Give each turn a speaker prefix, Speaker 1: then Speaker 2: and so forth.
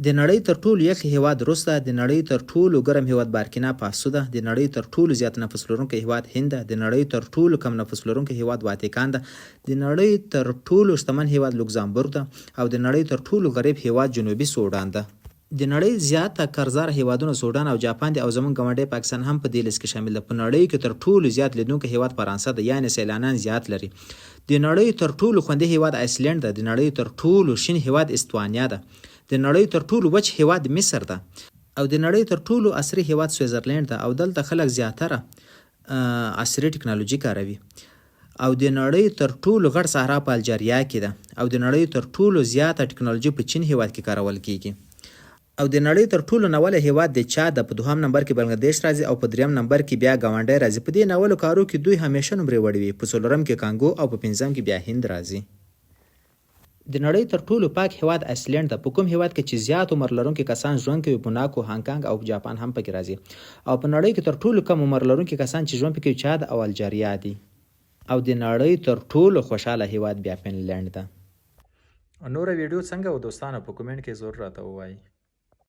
Speaker 1: د نړۍ تر ټولو یخ هیواد روس ده. د نړۍ تر ټولو ګرم هیواد بارکینا فاسو ده. د نړۍ تر ټولو زیات نفوس لرونکی هیواد هند ده. د نړۍ تر ټولو کم نفوس لرونکی هیواد واتیکان ده. د نړۍ تر ټولو شتمن هیواد لوکزامبورګ ده. او د نړۍ تر ټولو غریب هیواد جنوبي سودان ده. د نړۍ زیاته قرضدار هیوادونه سودان او جاپان دي او زموږ ګاونډی پاکستان هم په دې لیست کې شامل ده. په نړۍ کې تر ټولو زیات لیدونکي هیواد فرانسه ده، یعنی سیلانیان زیات لري. د نړۍ تر ټولو خوندي هیواد آیسلند ده. د نړۍ تر ټولو شین هیواد استوانیا ده. د نړۍ تر ټولو وچ هیواد مصر ده. او د نړۍ تر ټولو عصري هیواد سویزرلند ده. او دلته خلک زیاتره عصري ټکنالوژي کاروي. او د نړۍ تر ټولو غټ صحرا په الجیریا کې ده. او د نړۍ تر ټولو زیاته ټکنالوژي په چین هیواد کې کارول کیږي. او د نړۍ تر ټولو ناوله هیواد د چاد ده. په دوهم نمبر کې بنگلاديش راځي او په دریم نمبر کې بیا ګاونډی راځي. په دې ناولو کارو کې دوی همیشه نمرې وړي وي. په څلورم کې کانګو او په پنځم کې بیا هند راځي. د نړۍ تر ټولو پاک هیواد آیسلند ده. په کوم هیواد کې چې زیات عمر لرونکي کسان ژوند کوي، موناکو، هانګ کانګ او جاپان هم پکې راځي. او په نړۍ کې تر ټولو کم عمر لرونکي کسان چې ژوند کوي چاد او الجیریا دي. او د نړۍ تر ټولو خوشاله هیواد بیا فنلند ده. نور ویډیو څنګه و دوستانو په کومنټ کې ضرور راته ووایي.